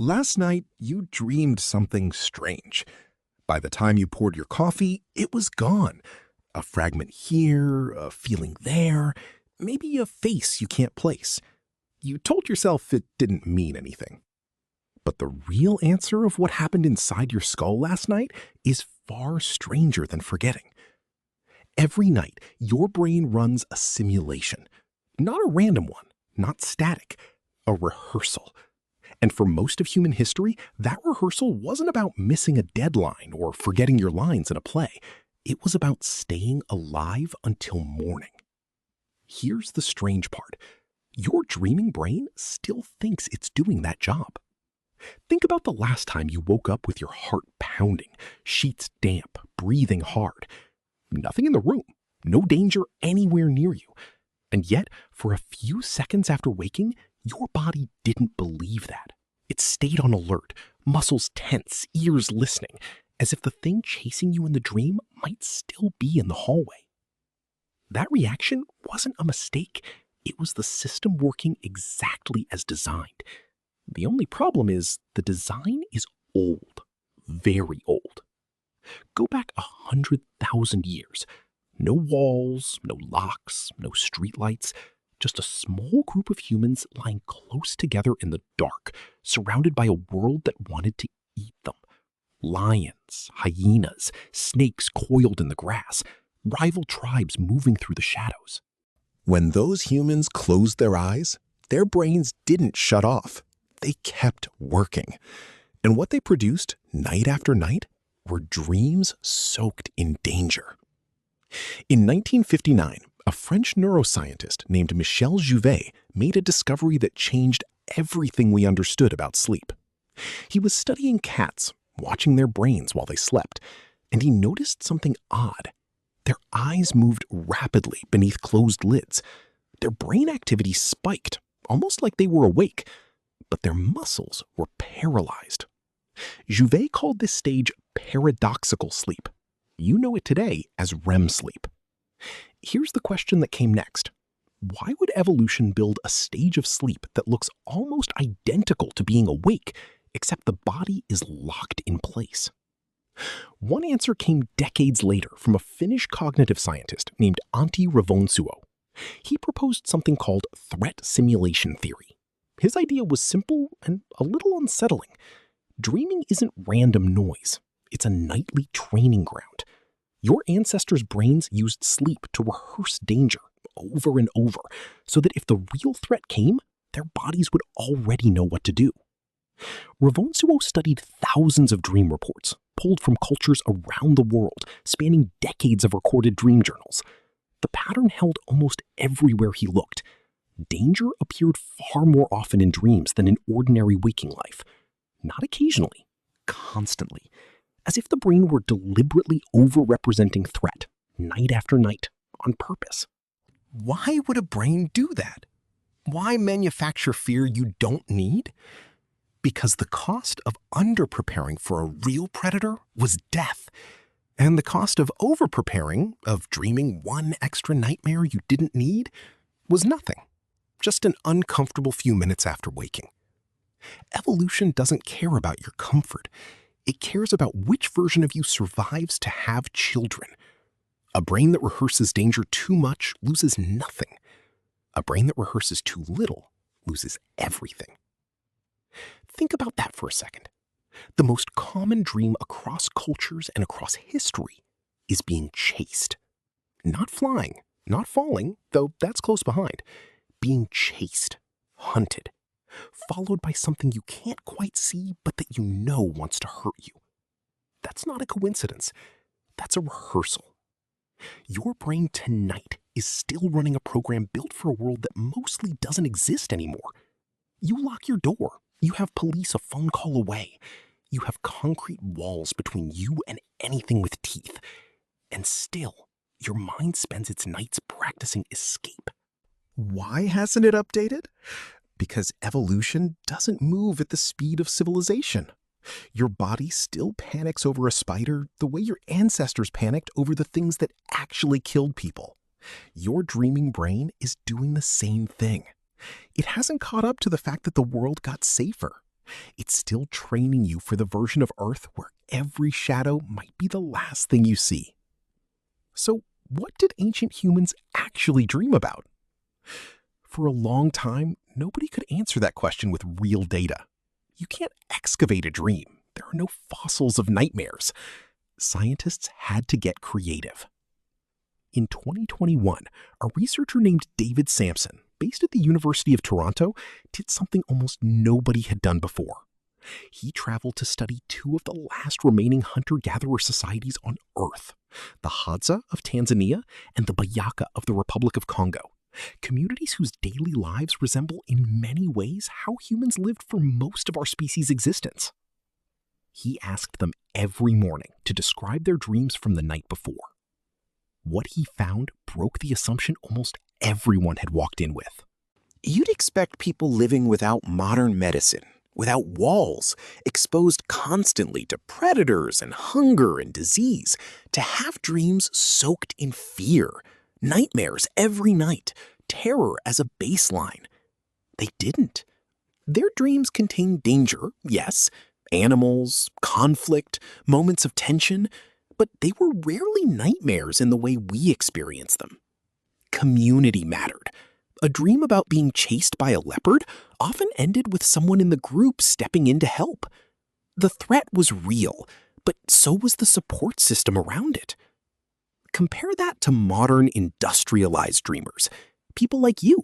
Last night, you dreamed something strange. By the time you poured your coffee, it was gone. A fragment here, a feeling there, maybe a face you can't place. You told yourself it didn't mean anything. But the real answer of what happened inside your skull last night is far stranger than forgetting. Every night, your brain runs a simulation. Not a random one, not static, a rehearsal. And for most of human history, that rehearsal wasn't about missing a deadline or forgetting your lines in a play. It was about staying alive until morning. Here's the strange part. Your dreaming brain still thinks it's doing that job. Think about the last time you woke up with your heart pounding, sheets damp, breathing hard. Nothing in the room, no danger anywhere near you. And yet, for a few seconds after waking, your body didn't believe that. It stayed on alert, muscles tense, ears listening, as if the thing chasing you in the dream might still be in the hallway. That reaction wasn't a mistake. It was the system working exactly as designed. The only problem is the design is old, very old. Go back 100,000 years. No walls, no locks, no streetlights, just a small group of humans lying close together in the dark, surrounded by a world that wanted to eat them. Lions, hyenas, snakes coiled in the grass, rival tribes moving through the shadows. When those humans closed their eyes, their brains didn't shut off. They kept working. And what they produced night after night were dreams soaked in danger. In 1959, a French neuroscientist named Michel Jouvet made a discovery that changed everything we understood about sleep. He was studying cats, watching their brains while they slept, and he noticed something odd. Their eyes moved rapidly beneath closed lids. Their brain activity spiked, almost like they were awake, but their muscles were paralyzed. Jouvet called this stage paradoxical sleep. You know it today as REM sleep. Here's the question that came next. Why would evolution build a stage of sleep that looks almost identical to being awake, except the body is locked in place? One answer came decades later from a Finnish cognitive scientist named Antti Revonsuo. He proposed something called threat simulation theory. His idea was simple and a little unsettling. Dreaming isn't random noise. It's a nightly training ground. Your ancestors' brains used sleep to rehearse danger over and over, so that if the real threat came, their bodies would already know what to do. Revonsuo studied thousands of dream reports, pulled from cultures around the world, spanning decades of recorded dream journals. The pattern held almost everywhere he looked. Danger appeared far more often in dreams than in ordinary waking life. Not occasionally, constantly. As if the brain were deliberately overrepresenting threat, night after night, on purpose. Why would a brain do that? Why manufacture fear you don't need? Because the cost of underpreparing for a real predator was death. And the cost of overpreparing, of dreaming one extra nightmare you didn't need, was nothing. Just an uncomfortable few minutes after waking. Evolution doesn't care about your comfort. It cares about which version of you survives to have children. A brain that rehearses danger too much loses nothing. A brain that rehearses too little loses everything. Think about that for a second. The most common dream across cultures and across history is being chased. Not flying, not falling, though that's close behind. Being chased, hunted. Followed by something you can't quite see, but that you know wants to hurt you. That's not a coincidence. That's a rehearsal. Your brain tonight is still running a program built for a world that mostly doesn't exist anymore. You lock your door. You have police a phone call away. You have concrete walls between you and anything with teeth. And still, your mind spends its nights practicing escape. Why hasn't it updated? Because evolution doesn't move at the speed of civilization. Your body still panics over a spider the way your ancestors panicked over the things that actually killed people. Your dreaming brain is doing the same thing. It hasn't caught up to the fact that the world got safer. It's still training you for the version of Earth where every shadow might be the last thing you see. So, what did ancient humans actually dream about? For a long time, nobody could answer that question with real data. You can't excavate a dream. There are no fossils of nightmares. Scientists had to get creative. In 2021, a researcher named David Sampson, based at the University of Toronto, did something almost nobody had done before. He traveled to study two of the last remaining hunter-gatherer societies on Earth, the Hadza of Tanzania and the Bayaka of the Republic of Congo, communities whose daily lives resemble in many ways how humans lived for most of our species' existence. He asked them every morning to describe their dreams from the night before. What he found broke the assumption almost everyone had walked in with. You'd expect people living without modern medicine, without walls, exposed constantly to predators and hunger and disease, to have dreams soaked in fear, nightmares every night, terror as a baseline. They didn't. Their dreams contained danger, yes, animals, conflict, moments of tension, but they were rarely nightmares in the way we experience them. Community mattered. A dream about being chased by a leopard often ended with someone in the group stepping in to help. The threat was real, but so was the support system around it. Compare that to modern industrialized dreamers, people like you,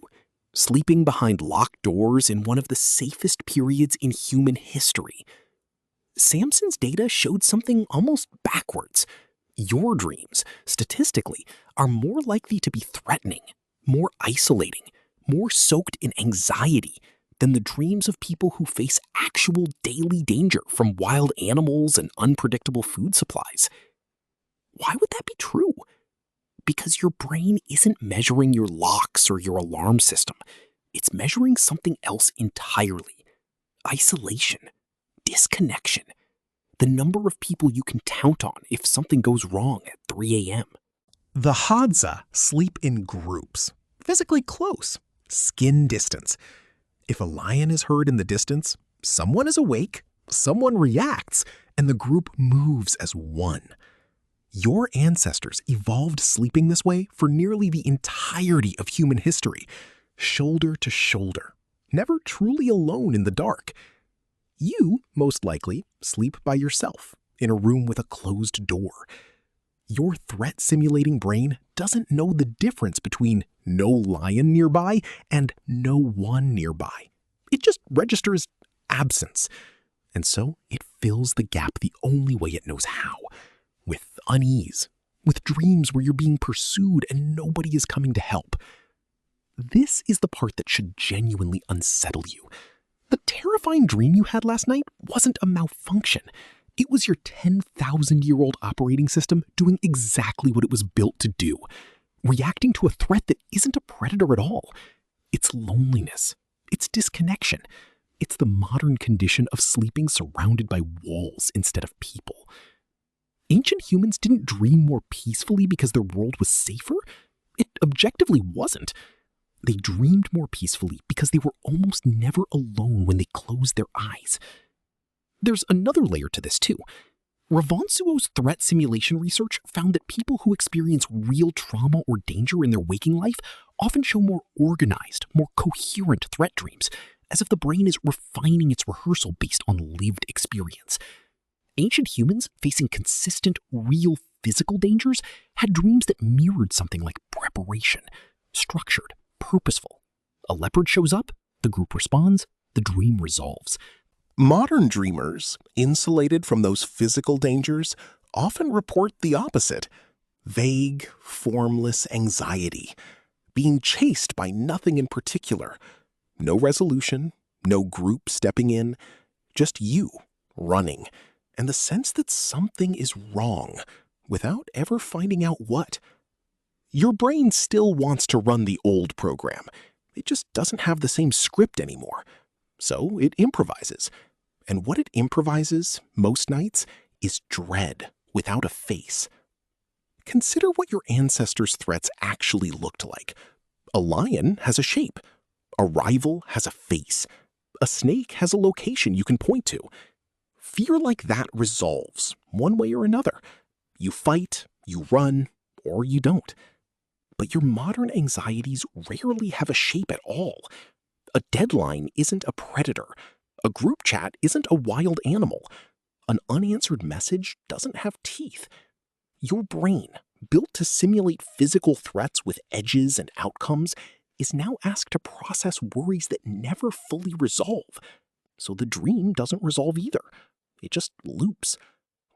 sleeping behind locked doors in one of the safest periods in human history. Sampson's data showed something almost backwards. Your dreams, statistically, are more likely to be threatening, more isolating, more soaked in anxiety than the dreams of people who face actual daily danger from wild animals and unpredictable food supplies. Why would that be true? Because your brain isn't measuring your locks or your alarm system. It's measuring something else entirely. Isolation. Disconnection. The number of people you can count on if something goes wrong at 3 a.m. The Hadza sleep in groups, physically close, skin distance. If a lion is heard in the distance, someone is awake, someone reacts, and the group moves as one. Your ancestors evolved sleeping this way for nearly the entirety of human history, shoulder to shoulder, never truly alone in the dark. You, most likely, sleep by yourself, in a room with a closed door. Your threat-simulating brain doesn't know the difference between no lion nearby and no one nearby. It just registers absence. And so it fills the gap the only way it knows how, with unease, with dreams where you're being pursued and nobody is coming to help. This is the part that should genuinely unsettle you. The terrifying dream you had last night wasn't a malfunction. It was your 10,000-year-old operating system doing exactly what it was built to do, reacting to a threat that isn't a predator at all. It's loneliness. It's disconnection. It's the modern condition of sleeping surrounded by walls instead of people. Ancient humans didn't dream more peacefully because their world was safer. It objectively wasn't. They dreamed more peacefully because they were almost never alone when they closed their eyes. There's another layer to this, too. Revonsuo's threat simulation research found that people who experience real trauma or danger in their waking life often show more organized, more coherent threat dreams, as if the brain is refining its rehearsal based on lived experience. Ancient humans, facing consistent, real physical dangers, had dreams that mirrored something like preparation, structured, purposeful. A leopard shows up, the group responds, the dream resolves. Modern dreamers, insulated from those physical dangers, often report the opposite. Vague, formless anxiety. Being chased by nothing in particular. No resolution, no group stepping in, just you, running, and the sense that something is wrong, without ever finding out what. Your brain still wants to run the old program. It just doesn't have the same script anymore. So it improvises. And what it improvises, most nights, is dread without a face. Consider what your ancestors' threats actually looked like. A lion has a shape. A rival has a face. A snake has a location you can point to. Fear like that resolves, one way or another. You fight, you run, or you don't. But your modern anxieties rarely have a shape at all. A deadline isn't a predator. A group chat isn't a wild animal. An unanswered message doesn't have teeth. Your brain, built to simulate physical threats with edges and outcomes, is now asked to process worries that never fully resolve. So the dream doesn't resolve either. It just loops,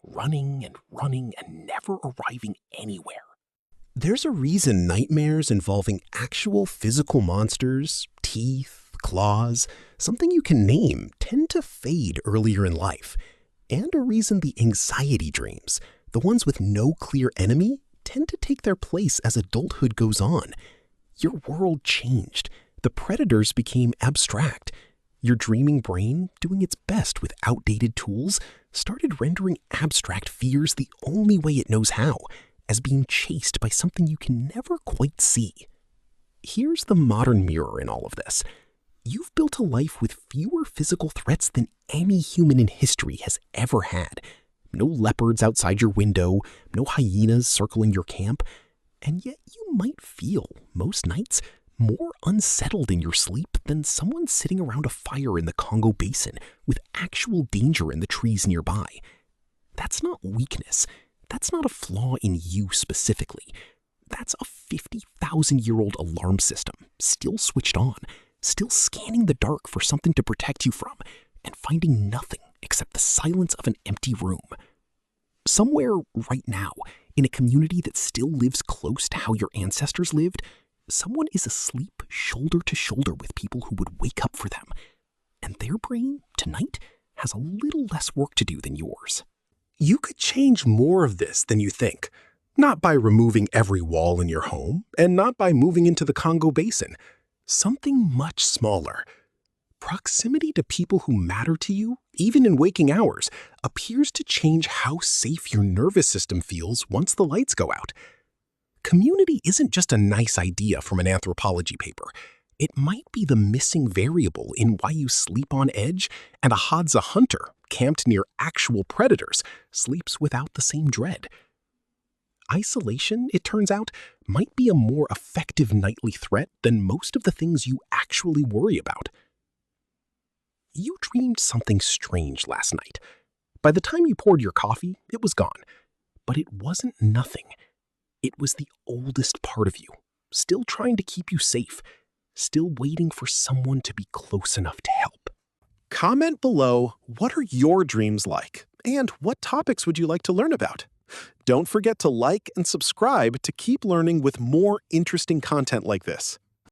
running and never arriving anywhere. There's a reason nightmares involving actual physical monsters, teeth, claws, something you can name, tend to fade earlier in life. And a reason the anxiety dreams, the ones with no clear enemy, tend to take their place as adulthood goes on. Your world changed. The predators became abstract. Your dreaming brain, doing its best with outdated tools, started rendering abstract fears the only way it knows how, as being chased by something you can never quite see. Here's the modern mirror in all of this. You've built a life with fewer physical threats than any human in history has ever had. No leopards outside your window, no hyenas circling your camp, and yet you might feel, most nights, more unsettled in your sleep than someone sitting around a fire in the Congo Basin with actual danger in the trees nearby. That's not weakness. That's not a flaw in you specifically. That's a 50,000-year-old alarm system, still switched on, still scanning the dark for something to protect you from, and finding nothing except the silence of an empty room. Somewhere right now, in a community that still lives close to how your ancestors lived, someone is asleep shoulder to shoulder with people who would wake up for them. And their brain, tonight, has a little less work to do than yours. You could change more of this than you think. Not by removing every wall in your home, and not by moving into the Congo Basin. Something much smaller. Proximity to people who matter to you, even in waking hours, appears to change how safe your nervous system feels once the lights go out. Community isn't just a nice idea from an anthropology paper. It might be the missing variable in why you sleep on edge and a Hadza hunter, camped near actual predators, sleeps without the same dread. Isolation, it turns out, might be a more effective nightly threat than most of the things you actually worry about. You dreamed something strange last night. By the time you poured your coffee, it was gone. But it wasn't nothing. It was the oldest part of you, still trying to keep you safe, still waiting for someone to be close enough to help. Comment below, what are your dreams like? And what topics would you like to learn about? Don't forget to like and subscribe to keep learning with more interesting content like this.